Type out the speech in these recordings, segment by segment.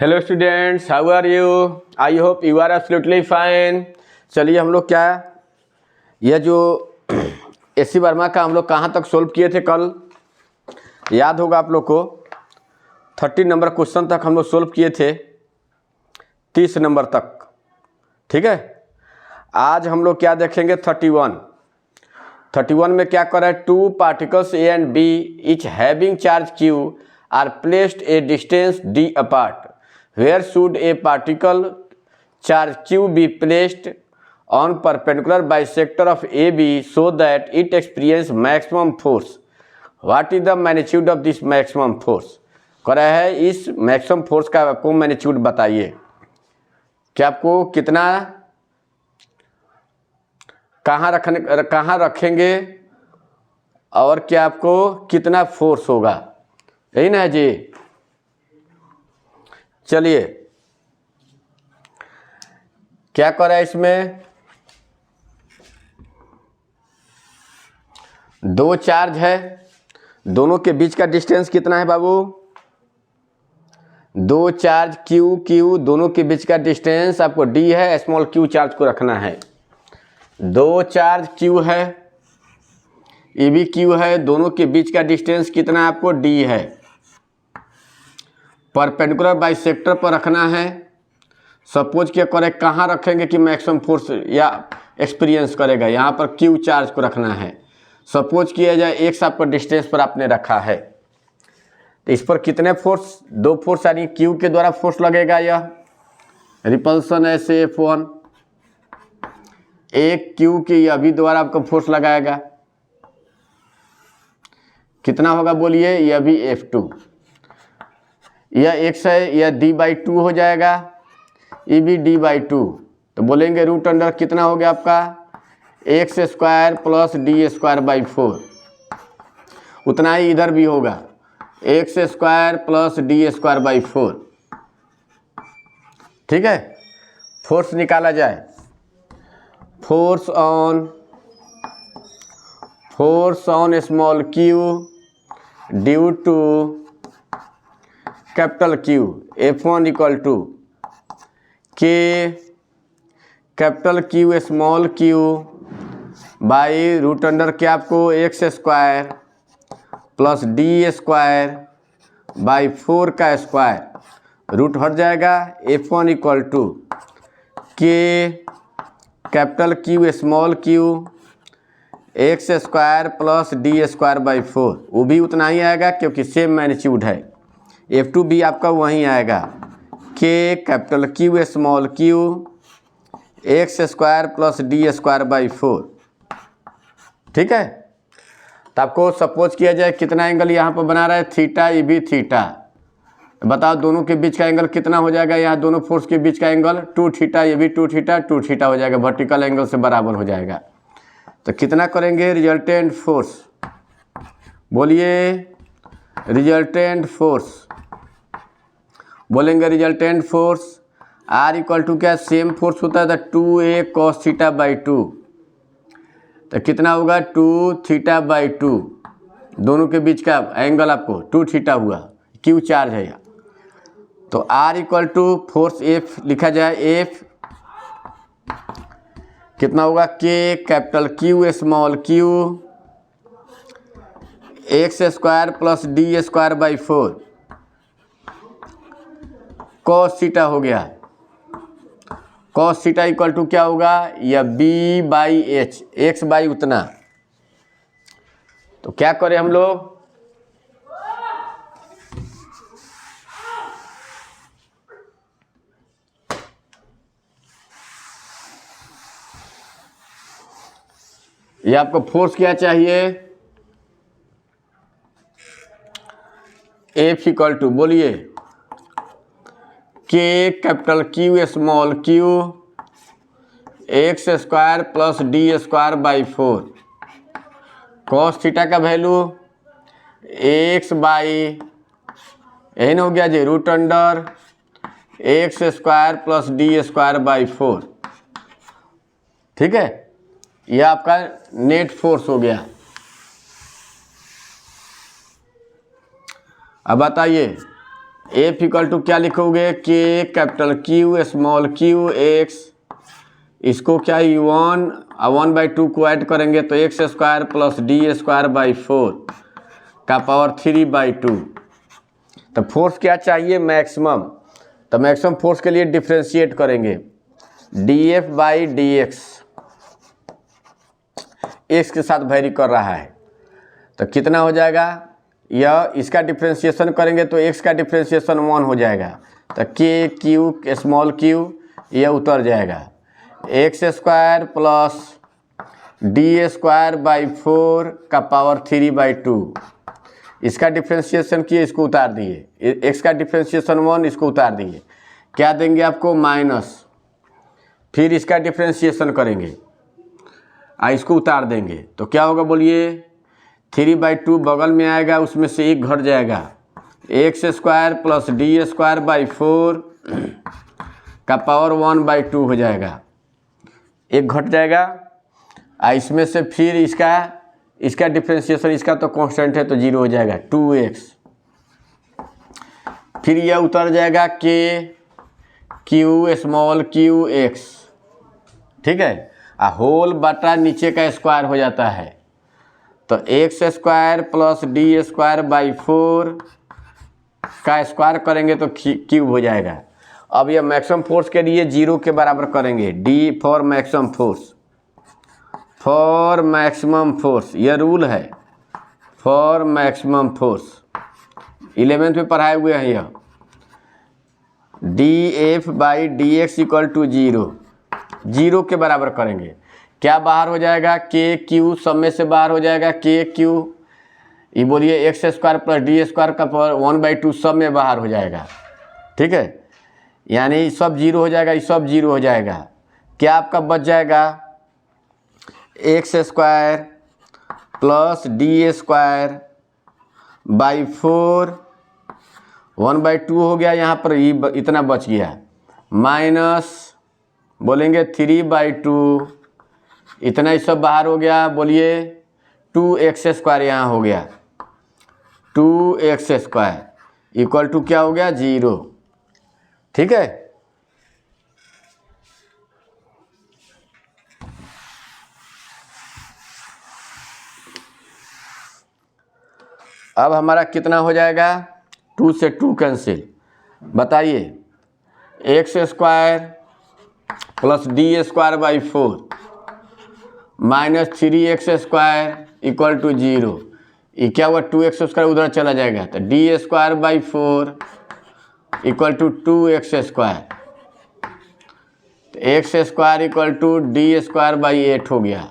Hello students, how are you? I hope you are absolutely fine. चलिए हम लोग क्या यह जो एस.सी. वर्मा का हम लोग कहाँ तक सोल्व किए थे कल, याद होगा आप लोग को। 30 नंबर क्वेश्चन तक हम लोग सोल्व किए थे, 30 नंबर तक। ठीक है, आज हम लोग क्या देखेंगे 31 में क्या कर रहा है, two particles A and B each having charge Q are placed a distance D apart. Where should a particle charge q be placed on perpendicular bisector of AB so that it experience maximum force? What is the magnitude of this maximum force? कह रहा है इस maximum force का आपको magnitude बताइए कि आपको कितना कहाँ रखेंगे और क्या आपको कितना फोर्स होगा, यही ना है जी। चलिए क्या कर रहा है, इसमें दो चार्ज है, दोनों के बीच का डिस्टेंस कितना है बाबू? दो चार्ज क्यू क्यू, दोनों के बीच का डिस्टेंस आपको डी है, स्मॉल क्यू चार्ज को रखना है। दो चार्ज क्यू है, ये भी क्यू है, दोनों के बीच का डिस्टेंस कितना आपको डी है। परपेंडिकुलर बाइसेक्टर पर रखना है। सपोज क्या करें, कहाँ रखेंगे कि मैक्सिमम फोर्स या एक्सपीरियंस करेगा, यहाँ पर क्यू चार्ज को रखना है। सपोज किया जाए एक्स आपको डिस्टेंस पर आपने रखा है, तो इस पर कितने फोर्स, दो फोर्स यानी क्यू के द्वारा फोर्स लगेगा। यह रिपल्सन है से F1, एक क्यू के अभी द्वारा आपको फोर्स लगाएगा, कितना होगा बोलिए, यह भी F2। यह x है, यह d/2 हो जाएगा, ये भी d/2। तो बोलेंगे रूट अंडर कितना हो गया आपका, x² प्लस d²/4। उतना ही इधर भी होगा, x² प्लस d²/4। ठीक है, फोर्स निकाला जाए। Force on small Q due to capital Q, F1 equal to K capital Q small Q by root under क्या आपको x² प्लस d²/4 का स्क्वायर, रूट हट जाएगा। F1 equal to K capital Q small Q x² plus d²/4, वो भी उतना ही आएगा क्योंकि सेम मैग्नीट्यूड है। F2 भी आपका वहीं आएगा, के capital Q small Q x² plus d²/4। ठीक है, तो आपको सपोज किया जाए कितना एंगल यहाँ पर बना रहा है, थीटा, ये भी थीटा। बताओ दोनों के बीच का एंगल कितना हो जाएगा, यहाँ दोनों फोर्स के बीच का एंगल 2 थीटा, ये भी 2 थीटा, 2 थीटा हो जाएगा, वर्टिकल एंगल से बराबर हो जाएगा। तो कितना करेंगे, रिजल्टेंट फोर्स, बोलिए रिजल्टेंट फोर्स, बोलेंगे resultant force R equal to क्या, सेम फोर्स होता था 2a cos θ/2। तो कितना होगा 2 θ/2, दोनों के बीच का एंगल आपको 2 थीटा हुआ, क्यू चार्ज है यहाँ। तो R equal to force F लिखा जाए, F कितना होगा, K capital Q small Q x² plus d²/4 cos theta हो गया। cos थीटा इक्वल टू क्या होगा, या b/h, x बाई उतना। तो क्या करें हम लोग, ये आपको फोर्स क्या चाहिए, F इक्वल टू बोलिए के capital Q small Q x² plus d²/4। cos theta का वैल्यू x/, यही ना हो गया जी, root under x² plus d²/4। ठीक है, यह आपका नेट फोर्स हो गया। अब बताइए एफ इक्वल टू क्या लिखोगे, के capital Q small Q x, इसको क्या वन 1/2 को ऐड करेंगे तो X square plus D square by 4 का पावर 3/2। तो फोर्स क्या चाहिए, मैक्सिमम। तो मैक्सिमम फोर्स के लिए डिफ्रेंशिएट करेंगे, D F by D x के साथ वेरी कर रहा है तो कितना हो जाएगा, यह इसका डिफ्रेंशिएशन करेंगे तो x का डिफ्रेंशिएशन 1 हो जाएगा, तो के क्यू स्मॉल क्यू यह उतर जाएगा, x square plus D square by 4 का पावर 3/2। इसका डिफ्रेंशिएशन किए, इसको उतार दिए, x का डिफ्रेंशिएशन 1, इसको उतार दिए, क्या देंगे आपको माइनस, फिर इसका डिफ्रेंशिएशन करेंगे इसको उतार देंगे तो क्या होगा बोलिए, 3/2 बगल में आएगा, उसमें से एक घट जाएगा, x square plus D square by 4 का पावर 1/2 हो जाएगा, एक घट जाएगा। इसमें से फिर इसका डिफ्रेंशिएशन, इसका तो कांस्टेंट है तो 0 हो जाएगा, 2x, फिर यह उतर जाएगा के क्यू स्मॉल क्यू एक्स, ठीक है, होल बटा नीचे का स्क्वायर हो जाता है, तो X square plus D square by 4 का स्क्वायर करेंगे तो क्यूब हो जाएगा। अब यह मैक्सिमम फोर्स के लिए 0 के बराबर करेंगे, D for maximum force, for maximum force, यह रूल है, फॉर मैक्सिमम फोर्स 11th में पढ़ाए हुए हैं यह, D F by D X equal to 0 के बराबर करेंगे, क्या बाहर हो जाएगा, के क्यू सब में से बाहर हो जाएगा, के क्यू ये बोलिए x square plus D square का पावर 1/2 सब में बाहर हो जाएगा, ठीक है, यानी सब 0 हो जाएगा, ये सब 0 हो जाएगा, क्या आपका बच जाएगा, x square plus D square by 4 1/2 हो गया, यहाँ पर ये इतना बच गया, माइनस बोलेंगे 3/2, इतना ही सब बाहर हो गया, बोलिए 2x स्क्वायर यहाँ हो गया, 2x स्क्वायर इक्वल टू क्या हो गया 0, ठीक है। अब हमारा कितना हो जाएगा, 2 से 2 कैंसिल, बताइए, X square plus D square by 4 minus 3x square equal to 0, ये क्या हुआ, 2x स्क्वायर उधर चला जाएगा, तो D square by 4 equal to 2x square, तो X square equal to D square by 8 हो गया,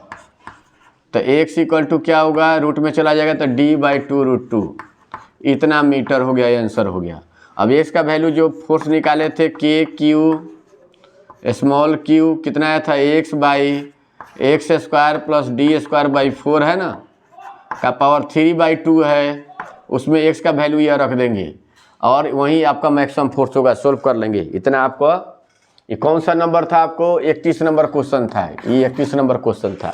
तो x इक्वल टू क्या होगा, रूट में चला जाएगा तो d/2√2, इतना मीटर हो गया, ये आंसर हो गया। अब x का वैल्यू जो फोर्स निकाले थे, के क्यू स्मॉल क्यू कितना आया था, x square plus D square by 4 है ना, का पावर 3/2 है, उसमें x का वैल्यू यह रख देंगे और वहीं आपका मैक्सिमम फोर्स होगा, सोल्व कर लेंगे। इतना आपको, ये कौन सा नंबर था आपको, 31 नंबर क्वेश्चन था, ये 31 नंबर क्वेश्चन था।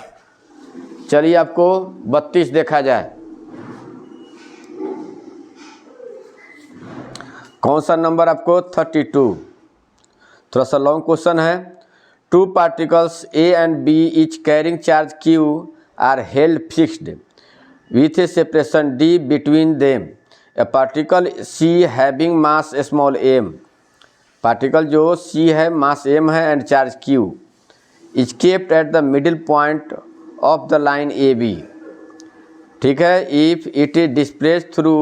चलिए आपको 32 देखा जाए, कौन सा नंबर आपको, 32, थोड़ा सा लॉन्ग क्वेश्चन है। 2 particles A and B each carrying charge Q are held fixed with a separation D between them. A particle C having mass small m, particle जो C है, मास m है and charge Q is kept at the middle point of the line AB, ठीक है, if it is displaced through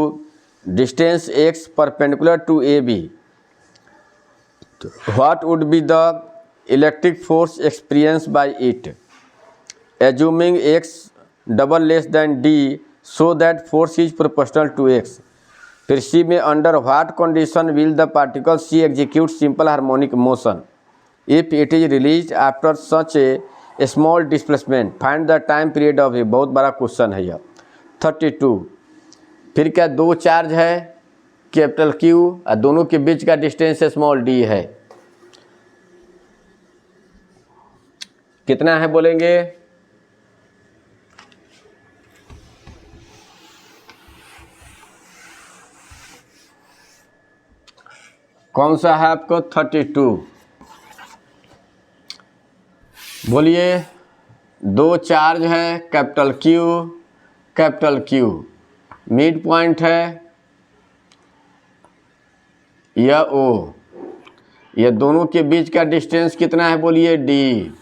distance x perpendicular to AB, what would be the electric force experienced by it, assuming x double less than d so that force is proportional to x। फिर C में under what condition will the particle C execute simple harmonic motion if it is released after such a small displacement, find the time period of a, बहुत बड़ा question है यह। 32, फिर क्या, दो charge है कैपिटल Q और दोनों के बीच का डिस्टेंस स्मॉल d है, कितना है बोलेंगे, कौन सा है आपको 32। बोलिए, दो चार्ज है कैपिटल क्यू, मिड पॉइंट है या ओ, ये दोनों के बीच का डिस्टेंस कितना है बोलिए डी।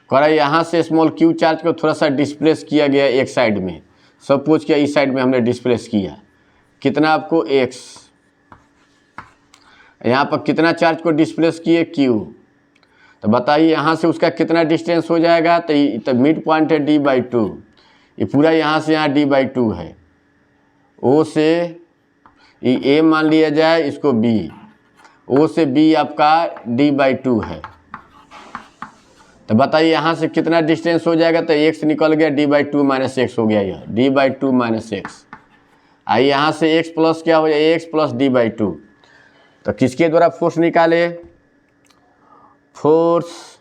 कह रहा है यहाँ से स्मॉल क्यू चार्ज को थोड़ा सा डिस्प्लेस किया गया एक साइड में, सपोज किया इस साइड में हमने डिस्प्लेस किया, कितना आपको x, यहाँ पर कितना चार्ज को डिस्प्लेस किए q, तो बताइए यहाँ से उसका कितना डिस्टेंस हो जाएगा। तो मिड पॉइंट है d/2, ये पूरा यहाँ से यहाँ d/2 है, ओ से ये a मान लिया जाए, इसको b, ओ से b आपका d/2 है। तो बताइए यहाँ से कितना डिस्टेंस हो जाएगा। तो x निकल गया, d/2 - x हो गया, यह d/2 - x। आइए यहाँ से x प्लस क्या हो जाए, x प्लस d/2। तो किसके द्वारा फोर्स निकाले, force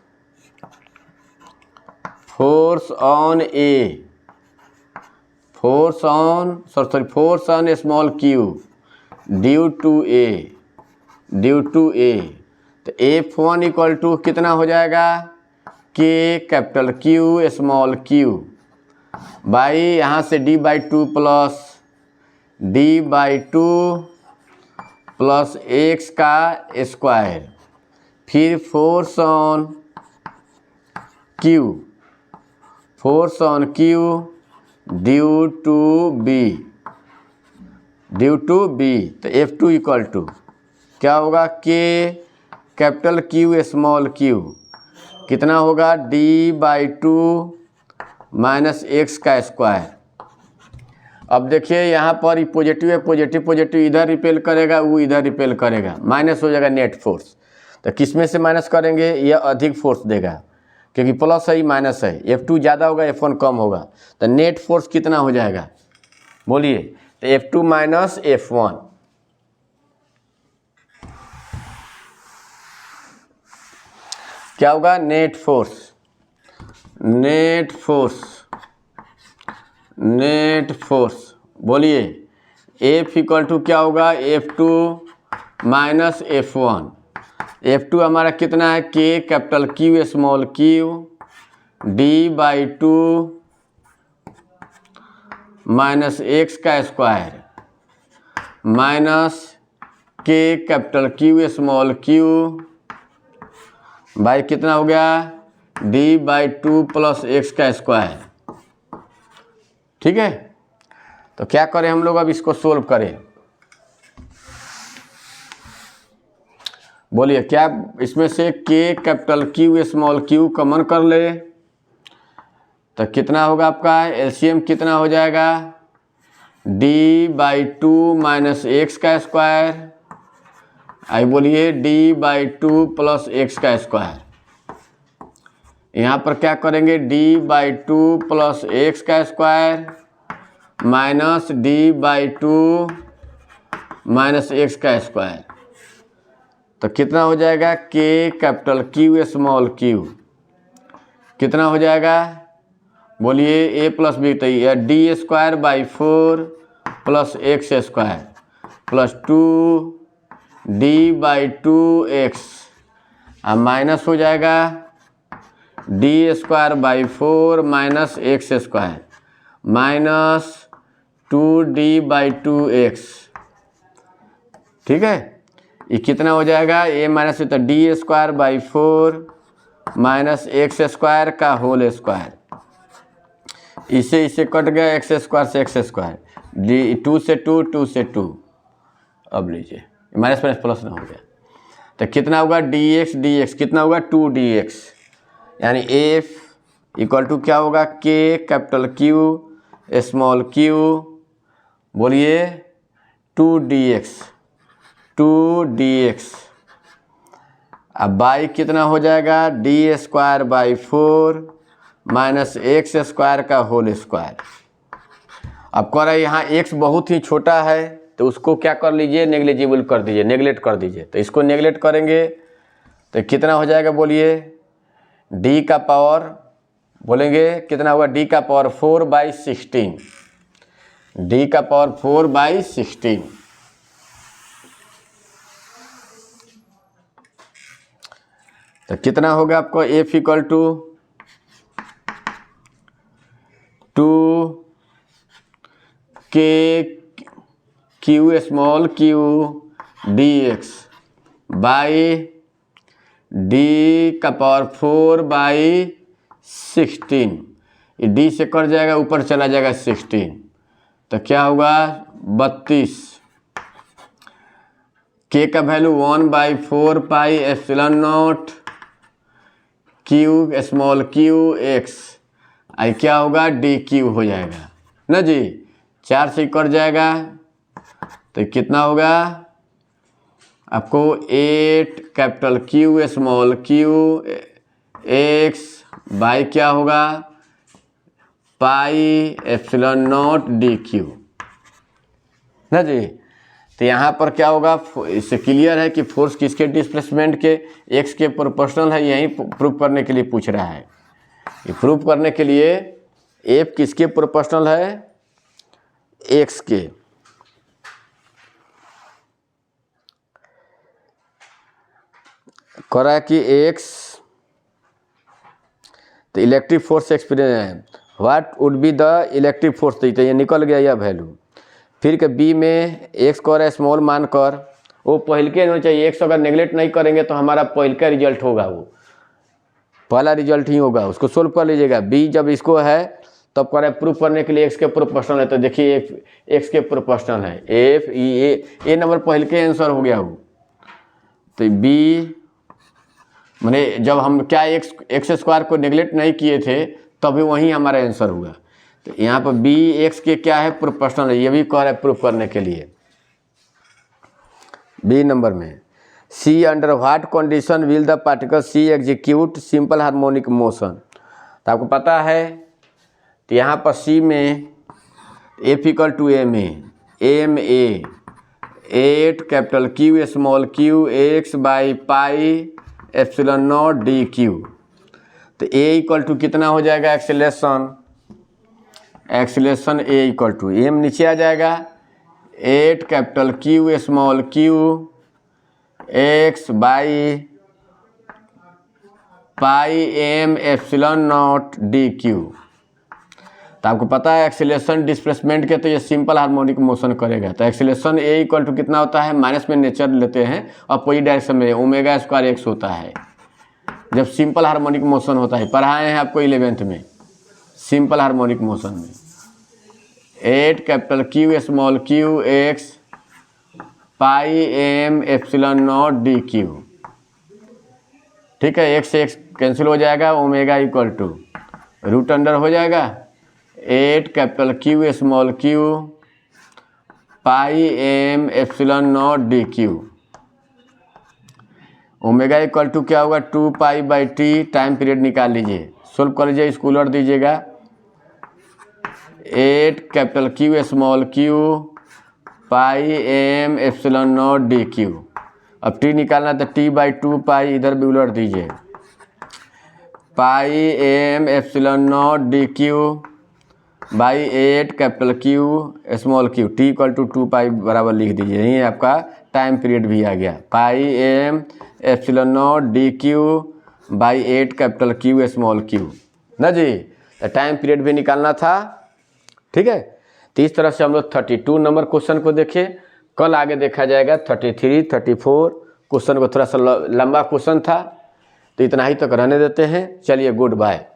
on small Q due to A. तो F1 इक्वल टू कितना हो जाएगा, K capital Q small q by यहाँ से d/2 प्लस x का स्क्वायर, फिर force on Q due to B। तो F2 इक्वल टू क्या होगा, K capital Q small q कितना होगा, d/2 माइनस x का स्क्वायर। अब देखिए यहाँ पर पॉजिटिव है, पॉजिटिव इधर रिपेल करेगा, वो इधर रिपेल करेगा, माइनस हो जाएगा नेट फोर्स। तो किस में से माइनस करेंगे, यह अधिक फोर्स देगा, क्योंकि प्लस है माइनस है, F2 ज़्यादा होगा F1 कम होगा। तो नेट फोर्स कितना हो जाएगा बोलिए, तो F2 माइनस F1। क्या होगा, नेट फोर्स बोलिए, F इक्वल टू क्या होगा, F2 माइनस F1। F2 हमारा कितना है, K capital Q small q d/2 minus x का square minus K capital Q small q by कितना हो गया, d/2 प्लस x का स्क्वायर। ठीक है, तो क्या करें हम लोग, अब इसको सोल्व करें। बोलिए, क्या इसमें से K capital Q small q common कर ले, तो कितना होगा आपका एलसीएम कितना हो जाएगा, d/2 माइनस x का स्क्वायर, आई बोलिए d/2 प्लस x का स्क्वायर। यहाँ पर क्या करेंगे, d/2 प्लस x का square minus d/2 minus x का स्क्वायर। तो कितना हो जाएगा, K capital Q small q कितना हो जाएगा बोलिए, a प्लस बी, तो यह d²/4 plus x square plus 2d/2x minus हो जाएगा d²/4 minus x square minus 2d/2x। ठीक है, ये कितना हो जाएगा, a माइनस तो d²/4 माइनस x स्क्वायर का होल स्क्वायर, इसे कट गया, x स्क्वायर से x स्क्वायर, d 2 से 2 अब लीजिए माइनस माइनस प्लस ना हो गया, तो कितना होगा dx कितना होगा 2dx, यानी F इक्वल टू क्या होगा, K capital Q small q बोलिए 2dx। अब बाई कितना हो जाएगा, d²/4 माइनस x स्क्वायर का होल स्क्वायर। अब कह रहा है यहाँ x बहुत ही छोटा है, तो उसको क्या कर लीजिए, नेग्लिजिबल कर दीजिए, नेगलेक्ट कर दीजिए। तो इसको नेगलेक्ट करेंगे तो कितना हो जाएगा बोलिए, d का पावर बोलेंगे कितना होगा, d का पावर 4/16, d का पावर 4/16। तो कितना होगा आपको F equal to 2k Q small Q dx by d का पावर 4 बाई 16, ये d से कट जाएगा, ऊपर चला जाएगा 16, तो क्या होगा 32। k का value 1/4 pi epsilon not Q small q x, आई क्या होगा dq हो जाएगा ना जी, 4 से कट जाएगा, तो कितना होगा आपको 8 capital Q small q x by क्या होगा पाई एप्सिलॉन नॉट dq ना जी। तो यहाँ पर क्या होगा, इससे क्लियर है कि फोर्स किसके डिस्प्लेसमेंट के x के प्रोपोर्शनल है, यही प्रूफ करने के लिए पूछ रहा है। ये प्रूफ करने के लिए F किसके प्रोपोर्शनल है, x के। करा है कि x तो इलेक्ट्रिक फोर्स एक्सपीरियंस है, what would be the electric force, तो ये निकल गया यह वैल्यू। फिर के बी में x कर स्मॉल मान कर, वो पहल के होना चाहिए, x अगर नेगलेक्ट नहीं करेंगे तो हमारा पहल का रिजल्ट होगा, वो पहला रिजल्ट ही होगा, उसको सोल्व कर लीजिएगा। बी जब इसको है तब कर रहे प्रूफ करने के लिए x के प्रोपोर्शनल है, तो देखिए x के प्रोपोर्शनल है, एफ ए नंबर पहल के आंसर हो गया वो। तो बी मैंने जब हम क्या एक्स स्क्वायर को नेगलेक्ट नहीं किए थे तभी वही हमारा आंसर हुआ। तो यहाँ पर बी एक्स के क्या है प्रोपोर्शनल है, ये भी कह रहा है प्रूफ करने के लिए। बी नंबर में C under what condition will the particle C execute simple harmonic motion, तो आपको पता है। तो यहाँ पर सी में F equal to M A 8 capital Q small q x by pi epsilon naught dq, तो A इक्वल टू कितना हो जाएगा acceleration A equal to M नीचे आ जाएगा 8 capital Q small q x by pi m epsilon naught dq। तो आपको पता है एक्सेलेरेशन डिस्प्लेसमेंट के, तो ये सिंपल हार्मोनिक मोशन करेगा। तो एक्सेलेरेशन A इक्वल टू कितना होता है, माइनस में नेचर लेते हैं, अपोजिट डायरेक्शन में ओमेगा स्क्वायर x होता है जब सिंपल हार्मोनिक मोशन होता है। पढ़ाए हैं आपको 11th में सिंपल हार्मोनिक मोशन में 8 capital Q small q x pi m epsilon naught dq, ठीक है। x से x कैंसिल हो जाएगा, omega equal to root under हो जाएगा 8 capital Q small q pi m epsilon naught dq, omega equal to क्या होगा 2 pi by T, time period निकाल लीजिए, सोल्व कर लीजिए, स्कूलर दीजिएगा 8 capital Q small q pi m epsilon naught dq। अब टी निकालना तो t बाई 2 पाई, इधर भी उलट दीजिए, pi m epsilon naught dq by 8 capital Q small q, T equal to 2 pi बराबर लिख दीजिए, यही आपका टाइम पीरियड भी आ गया, पाई m epsilon naught dq by 8 capital Q small q ना जी। तो टाइम पीरियड भी निकालना था, ठीक है। तो इस तरह से हम लोग 32 नंबर क्वेश्चन को देखे, कल आगे देखा जाएगा 33 34 क्वेश्चन को, थोड़ा सा लंबा क्वेश्चन था, तो इतना ही तक रहने देते हैं। चलिए गुड बाय।